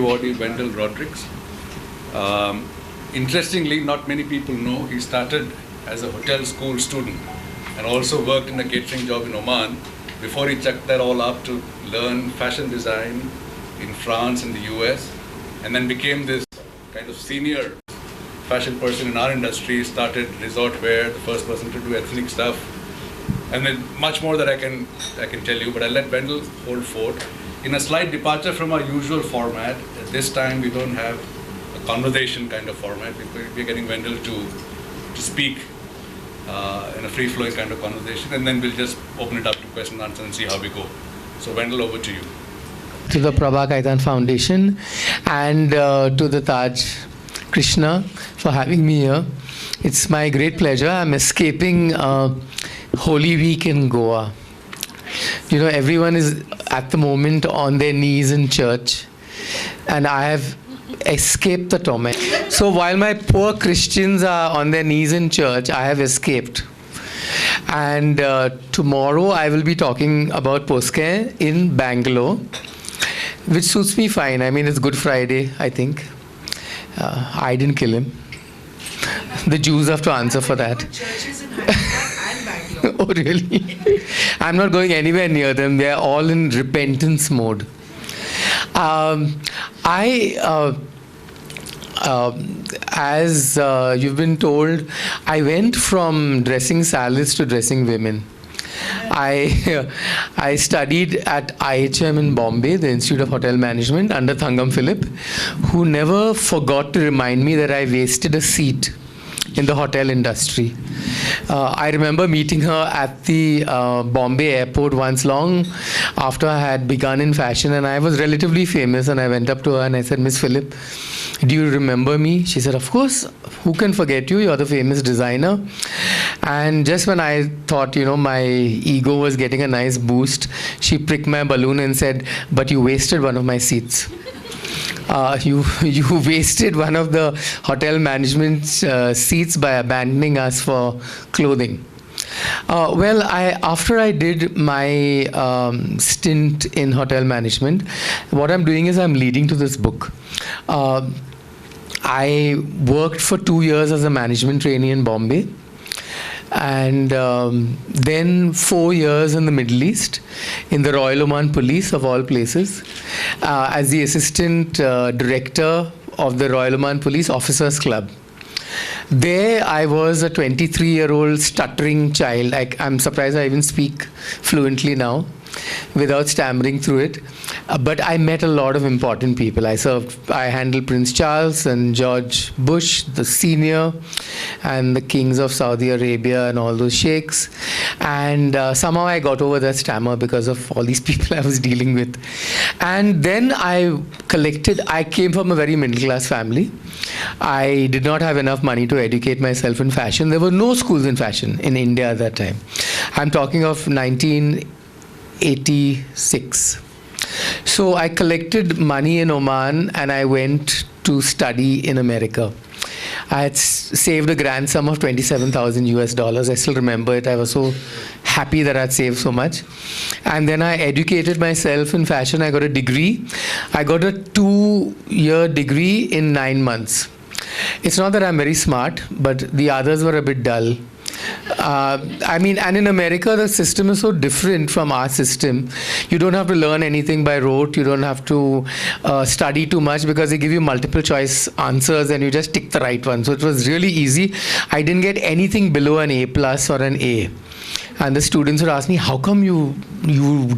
awardee Wendell Rodricks. Interestingly, not many people know he started as a hotel school student and also worked in a catering job in Oman before he chucked that all up to learn fashion design in France and the US, and then became this kind of senior fashion person in our industry, started resort wear, the first person to do ethnic stuff, and then much more that I can tell you, but I'll let Wendell hold forth. In a slight departure from our usual format, at this time we don't have a conversation kind of format. We're getting Wendell to speak in a free-flowing kind of conversation, and then we'll just open it up to question and answer and see how we go. So Wendell, over to you. To the Prabha Kaitan Foundation and to the Taj Krishna for having me here. It's my great pleasure. I'm escaping Holy Week in Goa. You know, everyone is at the moment on their knees in church, and I have escaped the torment. So while my poor Christians are on their knees in church, I have escaped. And tomorrow I will be talking about Poskay in Bangalore, which suits me fine. I mean, it's Good Friday, I think. I didn't kill him. The Jews have to answer for that. Churches in Hyderabad and Bangalore. Oh, really? I'm not going anywhere near them. They're all in repentance mode. As you've been told, I went from dressing salads to dressing women. I studied at IHM in Bombay, the Institute of Hotel Management, under Thangam Philip, who never forgot to remind me that I wasted a seat in the hotel industry. I remember meeting her at the Bombay airport once, long after I had begun in fashion, and I was relatively famous, and I went up to her and I said, "Miss Philip, do you remember me?" She said, "Of course, who can forget you? You're the famous designer." And just when I thought, you know, my ego was getting a nice boost, she pricked my balloon and said, "But you wasted one of my seats. You wasted one of the hotel management seats by abandoning us for clothing." Well, after I did my stint in hotel management, what I'm doing is I'm leading to this book. I worked for 2 years as a management trainee in Bombay, and then 4 years in the Middle East, in the Royal Oman Police of all places, as the assistant director of the Royal Oman Police Officers Club. There I was a 23-year-old stuttering child. I'm surprised I even speak fluently now without stammering through it. But I met a lot of important people. I handled Prince Charles and George Bush, the senior, and the kings of Saudi Arabia and all those sheikhs. And somehow I got over that stammer because of all these people I was dealing with. And then I came from a very middle-class family. I did not have enough money to educate myself in fashion. There were no schools in fashion in India at that time. I'm talking of 1986. So I collected money in Oman and I went to study in America. I had saved a grand sum of $27,000 US. I still remember it. I was so happy that I'd saved so much. And then I educated myself in fashion. I got a degree. I got a 2-year degree in 9 months. It's not that I'm very smart, but the others were a bit dull. And in America, the system is so different from our system. You don't have to learn anything by rote. You don't have to study too much because they give you multiple choice answers and you just tick the right one. So it was really easy. I didn't get anything below an A+ or an A. And the students would ask me, "How come you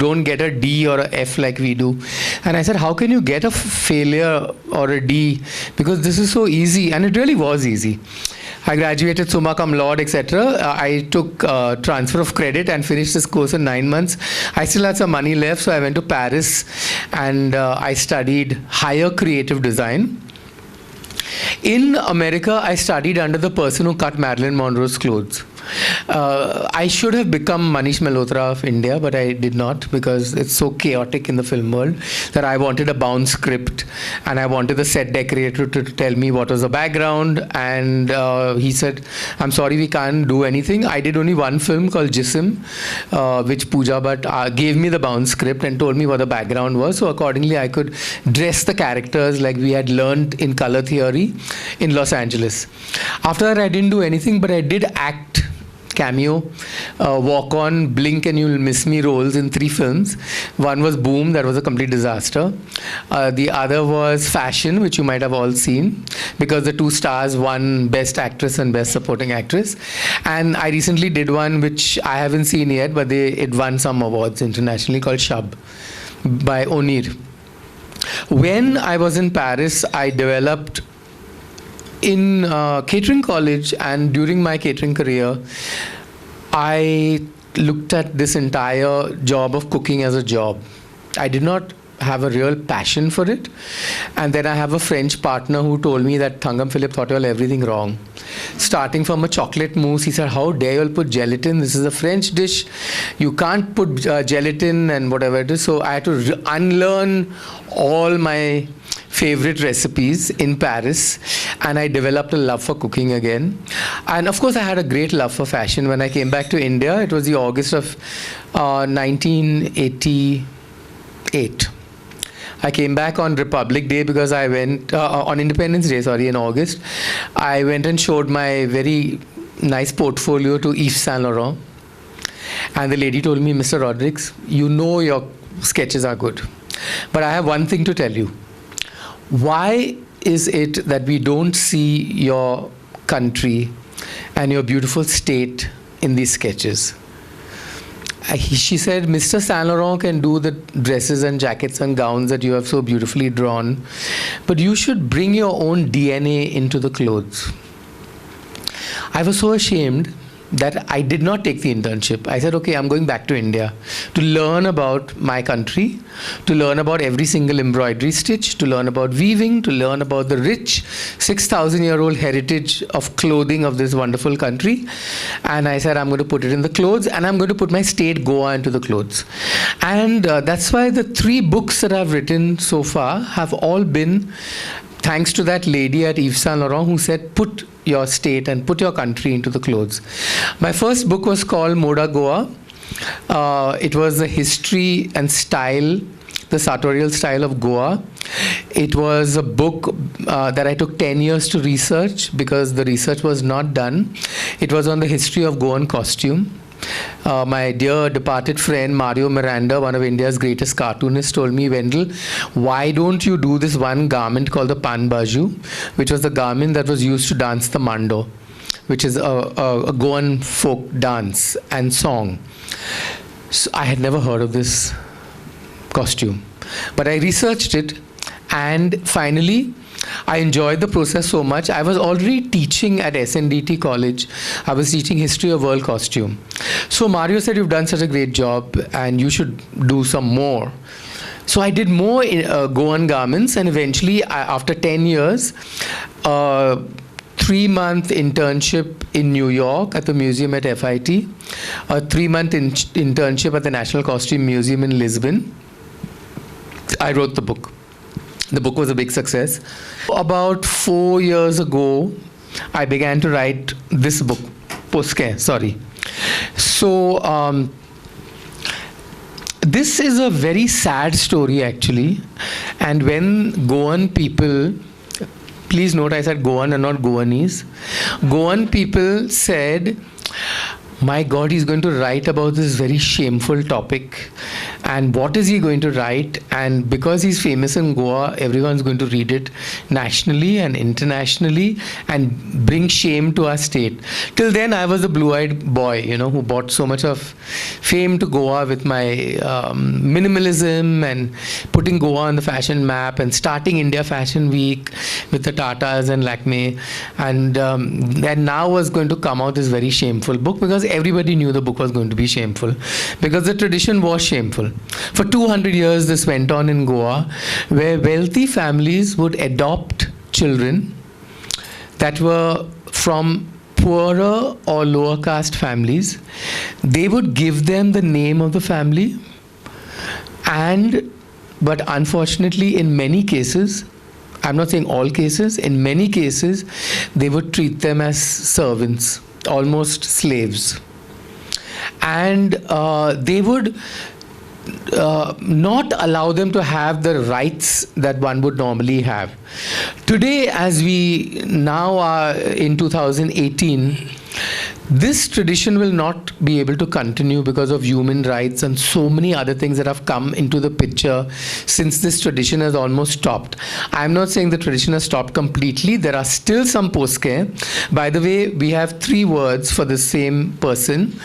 don't get a D or a F like we do?" And I said, "How can you get a failure or a D? Because this is so easy." And it really was easy. I graduated summa cum laude, etc. I took transfer of credit and finished this course in 9 months. I still had some money left, so I went to Paris and I studied higher creative design. In America, I studied under the person who cut Marilyn Monroe's clothes, I should have become Manish Malhotra of India, but I did not because it's so chaotic in the film world that I wanted a bound script and I wanted the set decorator to tell me what was the background. And he said, I'm sorry, we can't do anything. I did only one film called Jism, which Pooja Bhatt gave me the bound script and told me what the background was. So accordingly, I could dress the characters like we had learned in color theory in Los Angeles. After that, I didn't do anything, but I did act, cameo, walk on, blink and you'll miss me roles in 3 films. One was Boom, that was a complete disaster. The other was Fashion, which you might have all seen because the 2 stars won Best Actress and Best Supporting Actress. And I recently did one which I haven't seen yet, but it won some awards internationally, called Shab by Onir. When I was in Paris, I developed in catering college, and during my catering career, I looked at this entire job of cooking as a job. I did not have a real passion for it. And then I have a French partner who told me that Thangam Philip thought you all everything wrong. Starting from a chocolate mousse, he said, how dare you all put gelatin? This is a French dish. You can't put gelatin and whatever it is. So I had to unlearn all my favorite recipes in Paris, and I developed a love for cooking again. And of course, I had a great love for fashion. When I came back to India, it was the August of 1988. I came back on Republic Day because I went, on Independence Day, sorry, in August. I went and showed my very nice portfolio to Yves Saint Laurent. And the lady told me, Mr. Rodricks, you know your sketches are good. But I have one thing to tell you. Why is it that we don't see your country and your beautiful state in these sketches? She said, Mr. Saint Laurent can do the dresses and jackets and gowns that you have so beautifully drawn, but you should bring your own DNA into the clothes. I was so ashamed that I did not take the internship. I said, okay, I'm going back to India to learn about my country, to learn about every single embroidery stitch, to learn about weaving, to learn about the rich 6,000-year-old heritage of clothing of this wonderful country. And I said, I'm going to put it in the clothes, and I'm going to put my state Goa into the clothes. And that's why the 3 books that I've written so far have all been thanks to that lady at Yves Saint Laurent who said, put your state and put your country into the clothes. My first book was called Moda Goa. It was the history and style, the sartorial style of Goa. It was a book that I took 10 years to research because the research was not done. It was on the history of Goan costume. My dear departed friend Mario Miranda, one of India's greatest cartoonists, told me, Wendell, why don't you do this one garment called the Pan Baju, which was the garment that was used to dance the Mando, which is a Goan folk dance and song. So I had never heard of this costume, but I researched it, and finally I enjoyed the process so much. I was already teaching at SNDT college. I was teaching history of world costume. So Mario said, you've done such a great job and you should do some more. So I did more Goan garments, and eventually after 10 years, 3-month internship in New York at the museum at FIT, a 3-month internship at the National Costume Museum in Lisbon. I wrote the book. The book was a big success. About 4 years ago, I began to write this book, Posquin, sorry. So, this is a very sad story actually. And when Goan people, please note I said Goan and not Goanese. Goan people said, my God, he's going to write about this very shameful topic. And what is he going to write? And because he's famous in Goa, everyone's going to read it nationally and internationally and bring shame to our state. Till then, I was a blue-eyed boy, who brought so much of fame to Goa with my minimalism and putting Goa on the fashion map and starting India Fashion Week with the Tatas and Lakme. And then now was going to come out this very shameful book because everybody knew the book was going to be shameful because the tradition was shameful. For 200 years this went on in Goa, where wealthy families would adopt children that were from poorer or lower caste families, they would give them the name of the family, but unfortunately in many cases, I'm not saying all cases, in many cases they would treat them as servants, almost slaves. And they would not allow them to have the rights that one would normally have. Today, as we now are in 2018, this tradition will not be able to continue because of human rights and so many other things that have come into the picture since this tradition has almost stopped. I'm not saying the tradition has stopped completely. There are still some poske. By the way, we have 3 words for the same person.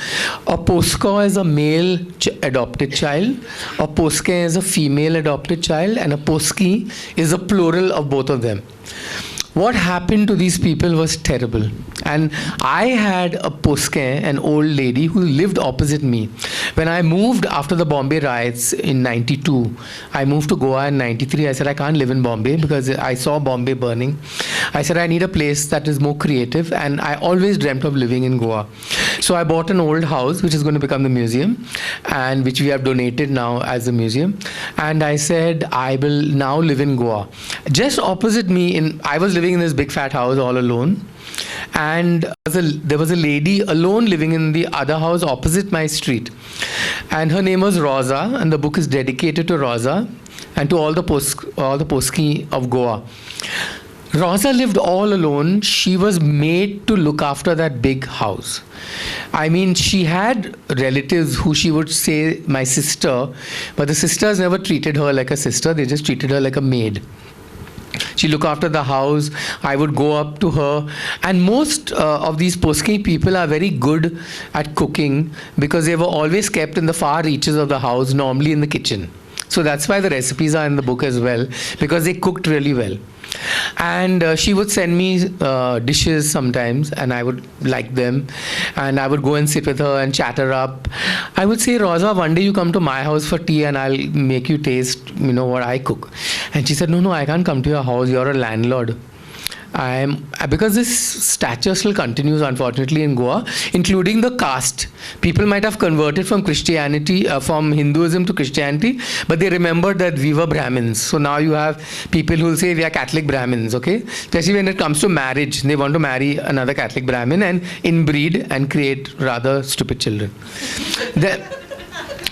A posko is a male adopted child, a poske is a female adopted child, and a poski is a plural of both of them. What happened to these people was terrible. And I had a poske, an old lady who lived opposite me. When I moved after the Bombay riots in 92, I moved to Goa in 93. I said, I can't live in Bombay because I saw Bombay burning. I said, I need a place that is more creative, and I always dreamt of living in Goa. So I bought an old house, which is going to become the museum, and which we have donated now as a museum. And I said, I will now live in Goa. Just opposite me, I was living in this big fat house all alone. And there was a lady alone living in the other house opposite my street. And her name was Rosa, and the book is dedicated to Rosa and to all the Poski of Goa. Rosa lived all alone. She was made to look after that big house. I mean, she had relatives who she would say, my sister, but the sisters never treated her like a sister. They just treated her like a maid. She looked after the house. I would go up to her. And most of these Poski people are very good at cooking because they were always kept in the far reaches of the house, normally in the kitchen. So that's why the recipes are in the book as well, because they cooked really well. And she would send me dishes sometimes, and I would like them, and I would go and sit with her and chat her up. I would say, Rosa, one day you come to my house for tea and I'll make you taste, what I cook. And she said, no, I can't come to your house. You're a landlord. Because this stature still continues, unfortunately, in Goa, including the caste. People might have converted from Christianity, from Hinduism to Christianity, but they remembered that we were Brahmins. So now you have people who will say we are Catholic Brahmins, okay? Especially when it comes to marriage, they want to marry another Catholic Brahmin and inbreed and create rather stupid children.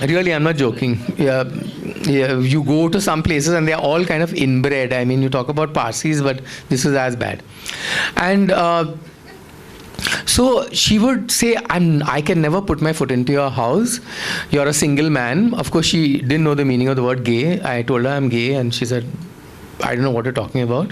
Really, I'm not joking. You go to some places and they're all kind of inbred. I mean, you talk about Parsis, but this is as bad. And so she would say, I can never put my foot into your house. You're a single man. Of course, she didn't know the meaning of the word gay. I told her I'm gay, and she said, I don't know what you're talking about.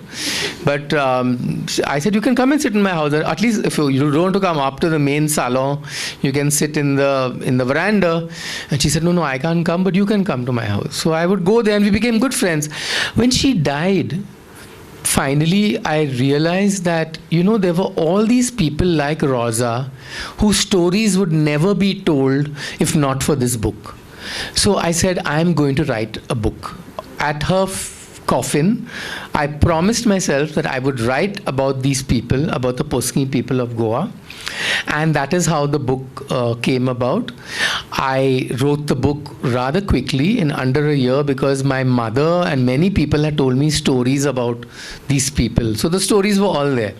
But I said, you can come and sit in my house. At least if you don't want to come up to the main salon, you can sit in the veranda. And she said, no, I can't come, but you can come to my house. So I would go there, and we became good friends. When she died, finally I realized that, there were all these people like Rosa whose stories would never be told if not for this book. So I said, I'm going to write a book. At her coffin, I promised myself that I would write about these people, about the Poski people of Goa. And that is how the book came about. I wrote the book rather quickly, in under a year, because my mother and many people had told me stories about these people. So the stories were all there.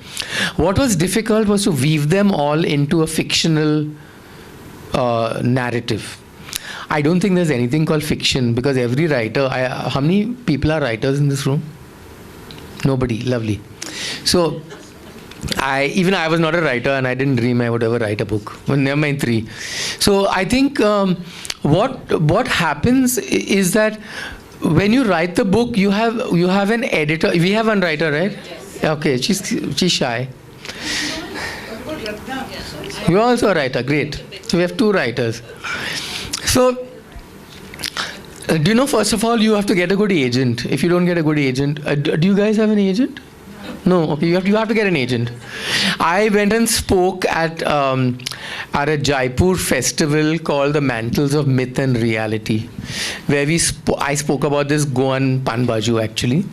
What was difficult was to weave them all into a fictional narrative. I don't think there's anything called fiction, because every writer, how many people are writers in this room? Nobody. Lovely. So I was not a writer, and I didn't dream I would ever write a book. Well, never mind 3. So I think what happens is that when you write the book, you have an editor. We have one writer, right? Yes. Okay, she's shy. You're also a writer. Great. So we have 2 writers. So, first of all, you have to get a good agent. If you don't get a good agent, do you guys have an agent? No, okay, you have to get an agent. I went and spoke at a Jaipur festival called the Mantles of Myth and Reality, where I spoke about this Goan Panbaju actually.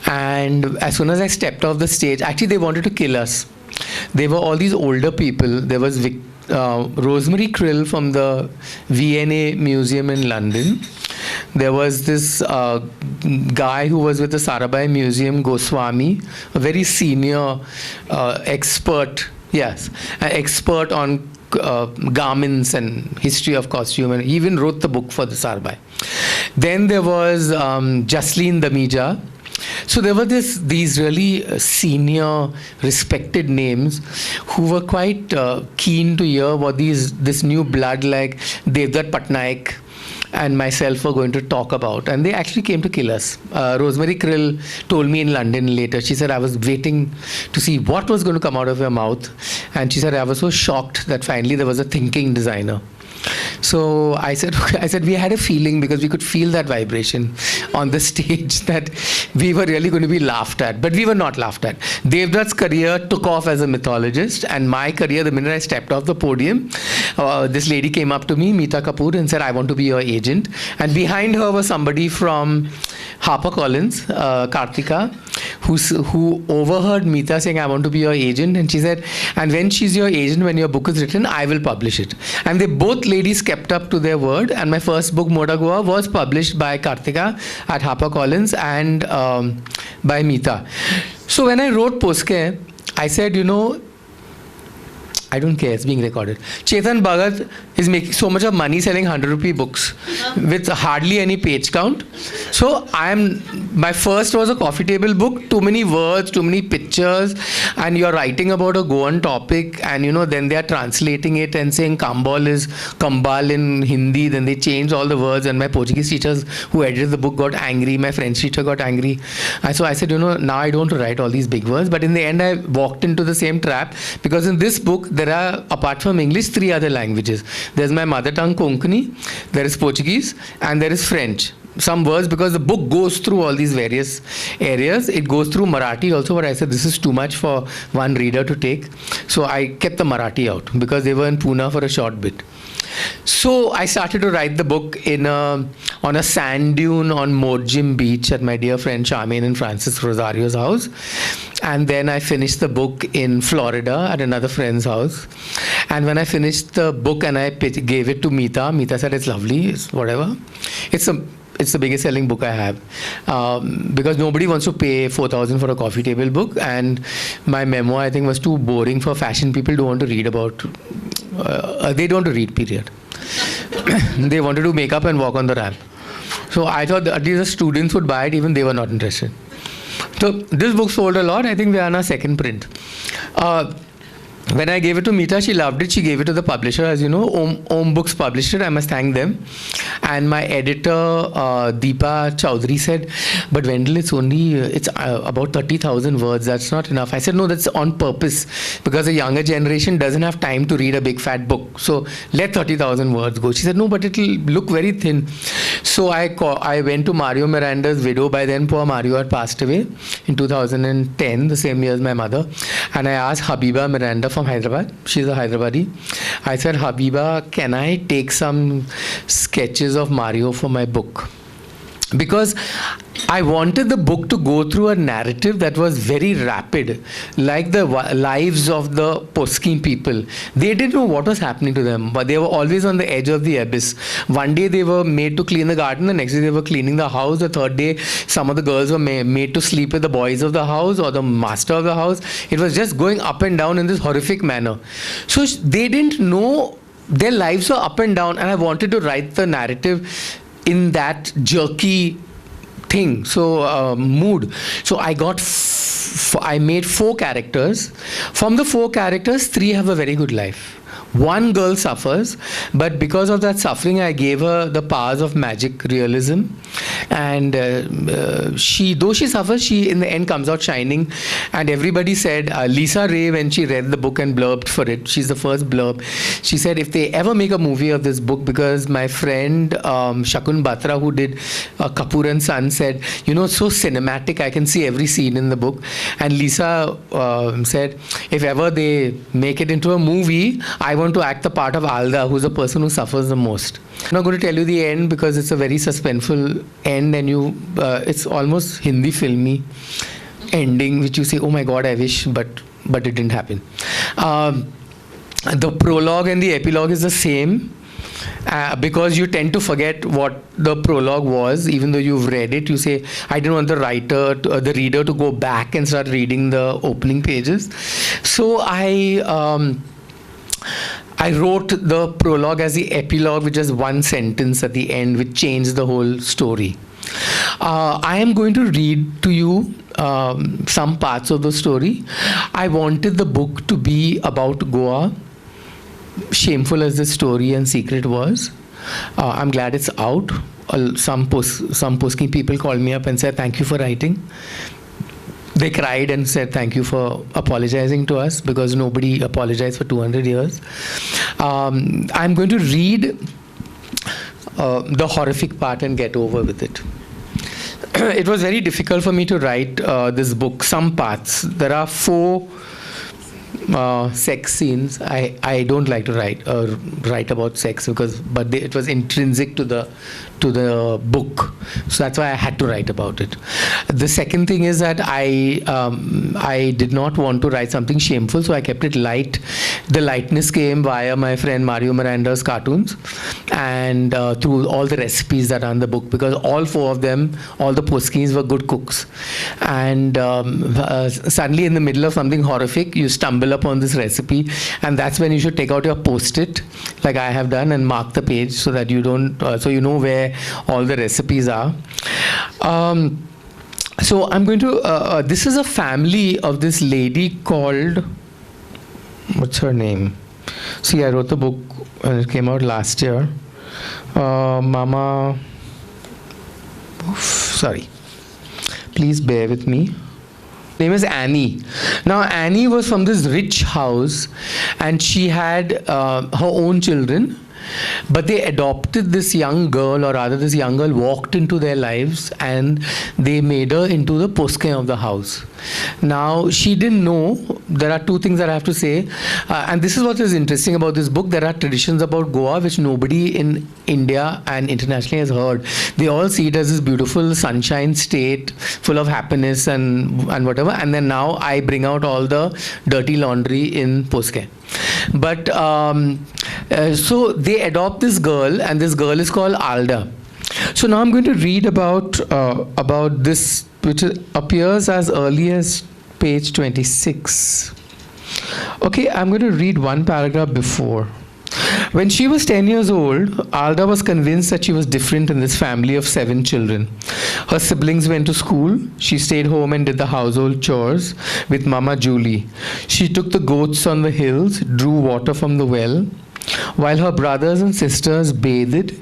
And as soon as I stepped off the stage, actually they wanted to kill us. There were all these older people. There was Rosemary Krill from the V&A Museum in London. There was this guy who was with the Sarabhai Museum, Goswami, a very senior expert, an expert on garments and history of costume, and he even wrote the book for the Sarabhai. Then there was Jasleen Damija. So there were these really senior, respected names who were quite keen to hear what this new blood like Devdutt Patnaik and myself were going to talk about. And they actually came to kill us. Rosemary Krill told me in London later, she said, I was waiting to see what was going to come out of your mouth. And she said, I was so shocked that finally there was a thinking designer. So I said we had a feeling, because we could feel that vibration on the stage, that we were really going to be laughed at. But we were not laughed at. Devdutt's career took off as a mythologist, and my career, the minute I stepped off the podium, this lady came up to me, Meeta Kapoor, and said, I want to be your agent. And behind her was somebody from HarperCollins, Kartika, who overheard Meeta saying, I want to be your agent. And she said, and when she's your agent, when your book is written, I will publish it. And they both ladies kept up to their word. And my first book, Moda Goa, was published by Kartika at HarperCollins and by Meeta. So when I wrote Poske, I said, I don't care, it's being recorded. Chetan Bhagat is making so much of money selling 100 rupee books with hardly any page count. So my first was a coffee table book, too many words, too many pictures, and you're writing about a Goan topic, and then they're translating it and saying Kambal is Kambal in Hindi, then they changed all the words, and my Portuguese teachers who edited the book got angry, my French teacher got angry. And so I said, now I don't write all these big words, but in the end I walked into the same trap, because in this book, there are, apart from English, 3 other languages. There's my mother tongue, Konkani, there is Portuguese, and there is French. Some words, because the book goes through all these various areas. It goes through Marathi also, but I said this is too much for one reader to take. So I kept the Marathi out, because they were in Pune for a short bit. So I started to write the book on a sand dune on Morjim Beach at my dear friend Charmaine and Francis Rosario's house. And then I finished the book in Florida at another friend's house. And when I finished the book and I gave it to Meeta, Meeta said, it's lovely, it's whatever. It's the biggest selling book I have, because nobody wants to pay 4,000 for a coffee table book, and my memoir, I think, was too boring for fashion people to want to read about. They don't want to read, period. They wanted to make up and walk on the ramp. So I thought that at least the students would buy it, even they were not interested. So this book sold a lot. I think we are on our second print. When I gave it to Meeta, she loved it. She gave it to the publisher. As you know, Om Books published it. I must thank them. And my editor, Deepa Chowdhury, said, but Wendell, it's about 30,000 words. That's not enough. I said, no, that's on purpose, because a younger generation doesn't have time to read a big fat book. So let 30,000 words go. She said, no, but it'll look very thin. So I went to Mario Miranda's widow. By then, poor Mario had passed away in 2010, the same year as my mother. And I asked Habiba Miranda from Hyderabad. She's a Hyderabadi. I said, Habiba, can I take some sketches of Mario for my book? Because I wanted the book to go through a narrative that was very rapid, like the lives of the Poskim people. They didn't know what was happening to them, but they were always on the edge of the abyss. One day they were made to clean the garden, the next day they were cleaning the house, the third day some of the girls were made to sleep with the boys of the house or the master of the house. It was just going up and down in this horrific manner. So they didn't know, their lives were up and down, and I wanted to write the narrative in that jerky thing, mood. So I made 4 characters. From the 4 characters, 3 have a very good life. One girl suffers, but because of that suffering, I gave her the powers of magic realism. And though she suffers, she in the end comes out shining. And everybody said, Lisa Ray, when she read the book and blurbed for it, she's the first blurb, she said, if they ever make a movie of this book, because my friend Shakun Batra, who did Kapoor and Son, said, it's so cinematic, I can see every scene in the book. And Lisa said, if ever they make it into a movie, I want to act the part of Alda, who's the person who suffers the most. I'm not going to tell you the end, because it's a very suspenseful end, and it's almost Hindi filmy ending, which you say, oh my God, I wish, but but it didn't happen. The prologue and the epilogue is the same. Because you tend to forget what the prologue was, even though you've read it. You say, I didn't want the reader to go back and start reading the opening pages. So I wrote the prologue as the epilogue, which is one sentence at the end, which changed the whole story. I am going to read to you some parts of the story. I wanted the book to be about Goa, shameful as the story and secret was. I'm glad it's out. Some Posking people called me up and said, thank you for writing. They cried and said, thank you for apologizing to us, because nobody apologized for 200 years. I'm going to read the horrific part and get over with it. It was very difficult for me to write this book. Some parts. There are 4 sex scenes. I don't like to write about sex but it was intrinsic to the book, so that's why I had to write about it. The second thing is that I did not want to write something shameful, so I kept it light. The lightness came via my friend Mario Miranda's cartoons and through all the recipes that are in the book, because all 4 of them, all the Poskins, were good cooks. And suddenly in the middle of something horrific, you stumble upon this recipe, and that's when you should take out your post-it, like I have done, and mark the page so that you don't, so you know where all the recipes are. So I'm going to, this is a family of this lady called, what's her name? See, I wrote the book and it came out last year. Mama, sorry, please bear with me. Name is Annie. Now Annie was from this rich house, and she had her own children, but they adopted this young girl, or rather this young girl walked into their lives and they made her into the Poskin of the house. Now she didn't know. There are 2 things that I have to say, and this is what is interesting about this book. There are traditions about Goa which nobody in India and internationally has heard. They all see it as this beautiful sunshine state full of happiness and whatever, and then now I bring out all the dirty laundry in Poskin. But so they adopt this girl, and this girl is called Alda. So now I'm going to read about this, which appears as early as page 26. Okay, I'm going to read one paragraph before. When she was 10 years old, Alda was convinced that she was different in this family of 7 children. Her siblings went to school. She stayed home and did the household chores with Mama Julie. She took the goats on the hills, drew water from the well. While her brothers and sisters bathed,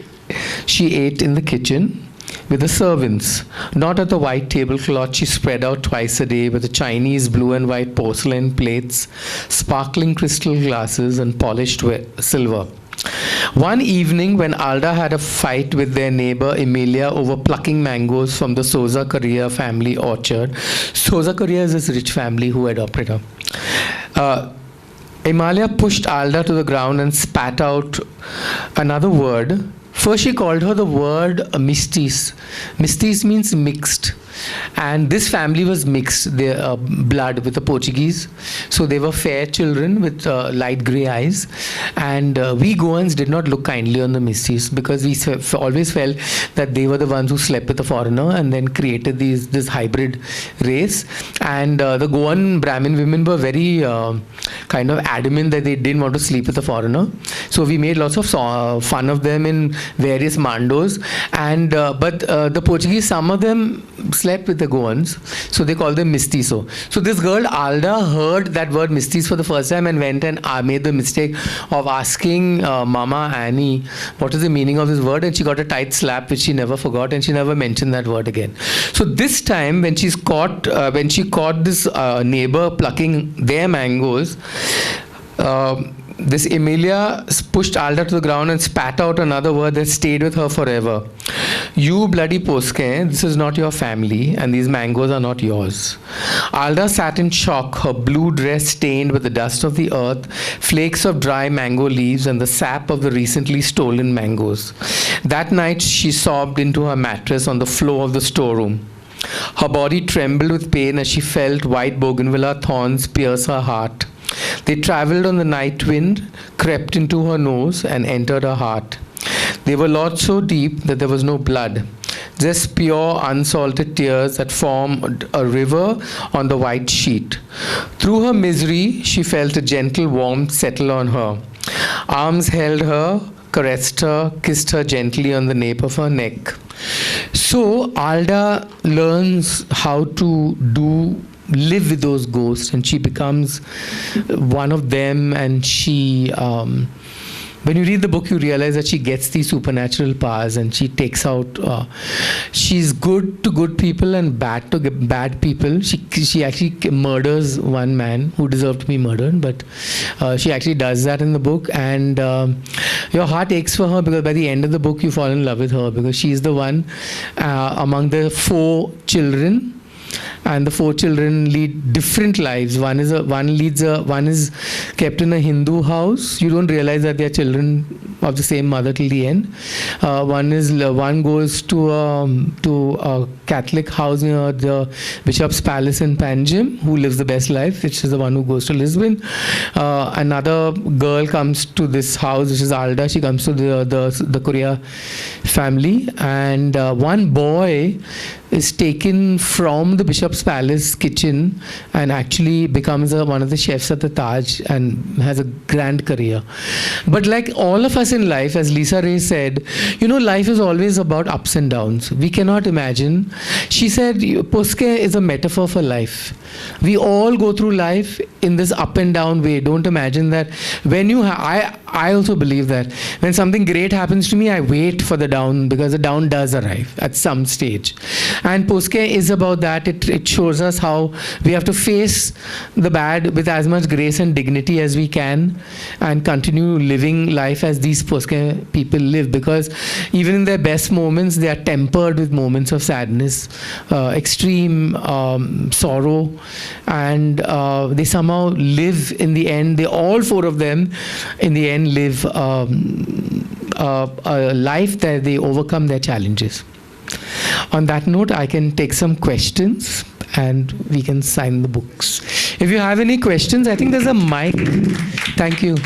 she ate in the kitchen with the servants, not at the white tablecloth she spread out twice a day with the Chinese blue and white porcelain plates, sparkling crystal glasses, and polished silver. One evening, when Alda had a fight with their neighbor Emilia over plucking mangoes from the Souza Correa family orchard. Souza Correa is this rich family who adopted her. Emilia pushed Alda to the ground and spat out another word. First, she called her the word mistis. Mistis means mixed. And this family was mixed, their blood with the Portuguese. So they were fair children with light grey eyes. And we Goans did not look kindly on the mistis, because we always felt that they were the ones who slept with a foreigner and then created this hybrid race. And the Goan Brahmin women were very kind of adamant that they didn't want to sleep with a foreigner. So we made lots of fun of them in various mandos. And but the Portuguese, some of them slept with the Goans, so they called them mestizo. So this girl Alda heard that word mistis for the first time and went and made the mistake of asking Mama Annie what is the meaning of this word, and she got a tight slap which she never forgot, and she never mentioned that word again. So this time when she caught this neighbor plucking their mangoes, this Emilia pushed Alda to the ground and spat out another word that stayed with her forever. You bloody Poskin, this is not your family, and these mangoes are not yours. Alda sat in shock, her blue dress stained with the dust of the earth, flakes of dry mango leaves, and the sap of the recently stolen mangoes. That night she sobbed into her mattress on the floor of the storeroom. Her body trembled with pain as she felt white bougainvillea thorns pierce her heart. They travelled on the night wind, crept into her nose, and entered her heart. They were lodged so deep that there was no blood, just pure unsalted tears that formed a river on the white sheet. Through her misery, she felt a gentle warmth settle on her. Arms held her, caressed her, kissed her gently on the nape of her neck. So Alda learns how to live with those ghosts, and she becomes one of them. And she when you read the book, you realize that she gets these supernatural powers, and she takes out she's good to good people and bad to bad people. She actually murders one man who deserved to be murdered, but she actually does that in the book. And your heart aches for her, because by the end of the book you fall in love with her, because she's the one among the 4 children. And the 4 children lead different lives. One is kept in a Hindu house. You don't realize that they're children of the same mother till the end. One goes to a Catholic house near the Bishop's Palace in Panjim, who lives the best life, which is the one who goes to Lisbon. Another girl comes to this house, which is Alda. She comes to the Korea family, and one boy is taken from the Bishop's Palace kitchen and actually becomes one of the chefs at the Taj and has a grand career. But like all of us in life, as Lisa Ray said, life is always about ups and downs. We cannot imagine. She said, Poske is a metaphor for life. We all go through life in this up and down way. Don't imagine that when I also believe that when something great happens to me, I wait for the down, because the down does arrive at some stage. And Poske is about that. It shows us how we have to face the bad with as much grace and dignity as we can, and continue living life as these Poske people live, because even in their best moments, they are tempered with moments of sadness, extreme sorrow, and they somehow live in the end. They all 4 of them in the end live a life that they overcome their challenges. On that note, I can take some questions and we can sign the books. If you have any questions, I think there's a mic. Thank you.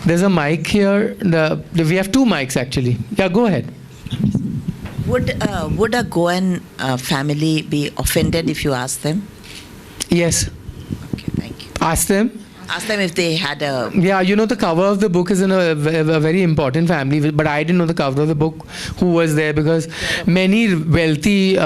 There's a mic here. We have 2 mics actually. Yeah, go ahead. Would a Goan family be offended if you ask them? Yes. Okay, thank you. Ask them. Ask them if they had a... Yeah, the cover of the book is in a very important family, but I didn't know the cover of the book, who was there, because many wealthy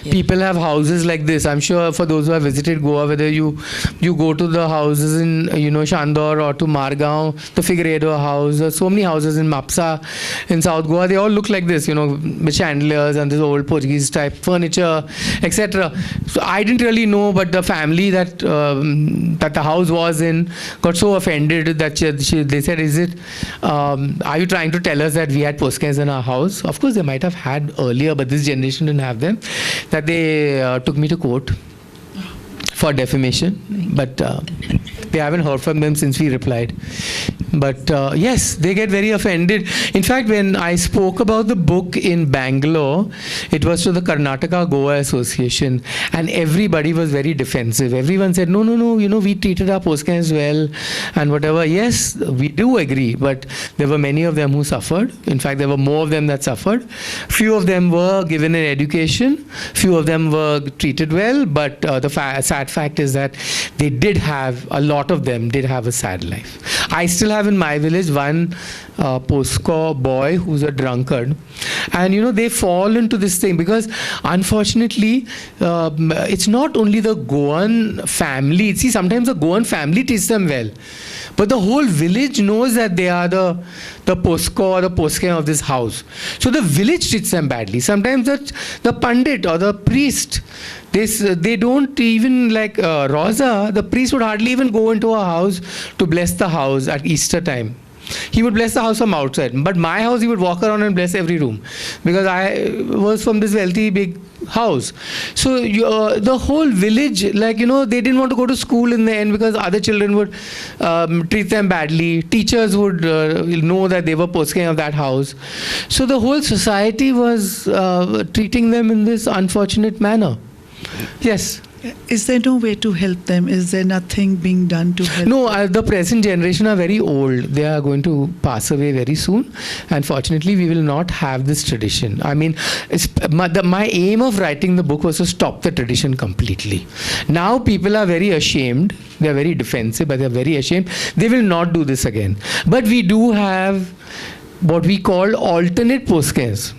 people have houses like this. I'm sure for those who have visited Goa, whether you go to the houses in, Shandor or to Margao, the Figueiredo house, there's so many houses in Mapsa, in South Goa, they all look like this, with chandeliers and this old Portuguese type furniture, etc. So I didn't really know, but the family that the house was in got so offended that they said, are you trying to tell us that we had Poskes in our house? Of course they might have had earlier, but this generation didn't have them. That they took me to court for defamation, but we haven't heard from them since we replied. But yes, they get very offended. In fact, when I spoke about the book in Bangalore, it was to the Karnataka Goa Association, and everybody was very defensive. Everyone said, no, we treated our Poskens well and whatever. Yes, we do agree, but there were many of them who suffered. In fact, there were more of them that suffered. Few of them were given an education. Few of them were treated well, but the sad fact is that a lot of them did have a sad life. I still have in my village one Posko boy who's a drunkard, and they fall into this thing because unfortunately it's not only the Goan family. See, sometimes the Goan family treats them well, but the whole village knows that they are the Posko or the Poske of this house. So the village treats them badly. Sometimes the Pandit or the priest, they don't even, like Rosa, the priest would hardly even go into a house to bless the house at Easter time. He would bless the house from outside. But my house, he would walk around and bless every room. Because I was from this wealthy big house. So the whole village, like, they didn't want to go to school in the end because other children would treat them badly. Teachers would know that they were posting of that house. So the whole society was treating them in this unfortunate manner. Yes. Is there no way to help them? Is there nothing being done to help No, them? the present generation are very old. They are going to pass away very soon. Unfortunately, we will not have this tradition. I mean, my aim of writing the book was to stop the tradition completely. Now people are very ashamed. They are very defensive, but they are very ashamed. They will not do this again. But we do have what we call alternate postcares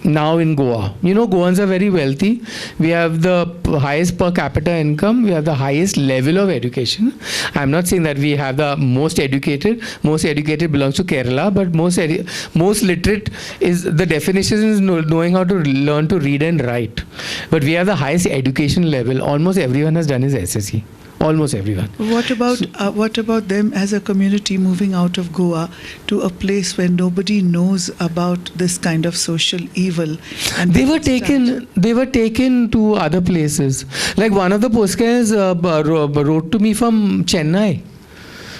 now in Goa. Goans are very wealthy. We have the highest per capita income. We have the highest level of education. I'm not saying that we have the most educated. Most educated belongs to Kerala, but most literate is the definition is knowing how to learn to read and write. But we have the highest education level. Almost everyone has done his SSC. Almost everyone. What about them as a community moving out of Goa to a place where nobody knows about this kind of social evil? And they were taken to other places. Like one of the postcards wrote to me from Chennai.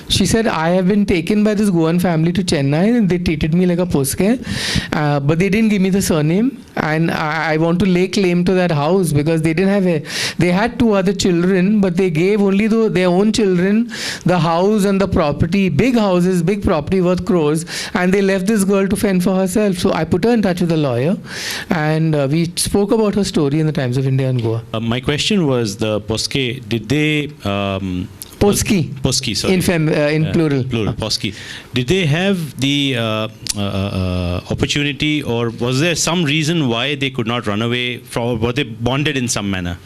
She said, I have been taken by this Goan family to Chennai and they treated me like a postcard, but they didn't give me the surname, and I want to lay claim to that house because they didn't have they had 2 other children, but they gave only their own children the house and the property, big houses, big property worth crores, and they left this girl to fend for herself. So I put her in touch with a lawyer, and we spoke about her story in the Times of India and Goa. My question was the Poske, did they... Poski, sorry. In plural. Plural, Poski. Did they have the opportunity, or was there some reason why they could not run away from, were they bonded in some manner?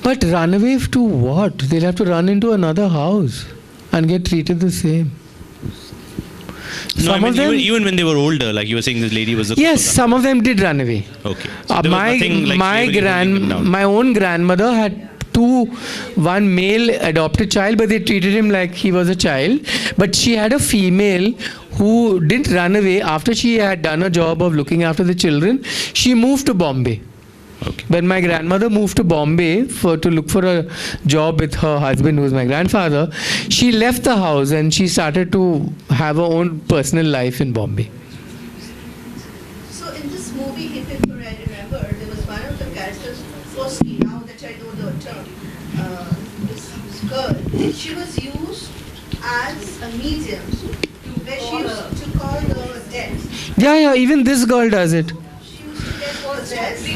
But run away to what? They'll have to run into another house and get treated the same. No, I mean, even when they were older, like you were saying, this lady was... Yes, some of them did run away. Okay. So my own grandmother had one male adopted child, but they treated him like he was a child. But she had a female who didn't run away. After she had done a job of looking after the children, she moved to Bombay. Okay. When my grandmother moved to Bombay to look for a job with her husband, who was my grandfather, she left the house and she started to have her own personal life in Bombay. So in this movie, Hit and Run, I remember there was one of the characters, Foski, now that I know the term, this girl, she was used as a medium where she used to call the dead. Yeah, even this girl does it. She used to get possessed.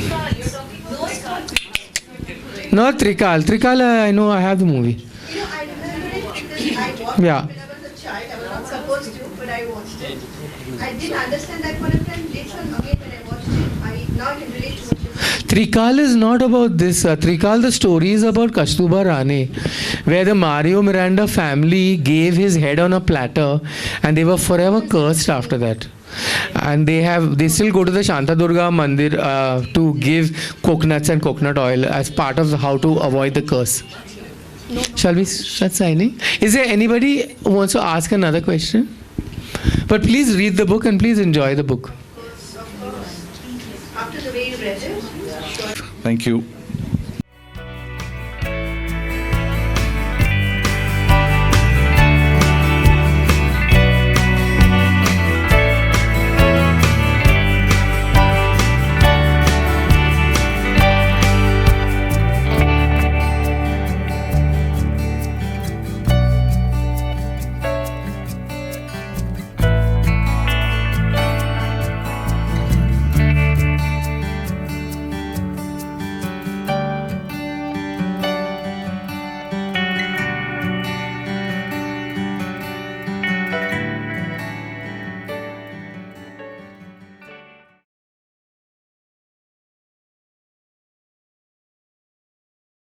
Not Trikal. Trikal, I know, I have the movie. I remember it because I watched it when I was a child. I was not supposed to, but I watched it. I didn't understand that point of time. Later on, again, when I watched it, now I can relate to what you said. Trikal is not about this. Trikal, the story is about Kastuba Rane, where the Mario Miranda family gave his head on a platter and they were forever cursed after that. And they still go to the Shantadurga Mandir to give coconuts and coconut oil as part of how to avoid the curse. Shall we start signing? Is there anybody who wants to ask another question? But please read the book and please enjoy the book. After the way you read it, Thank you.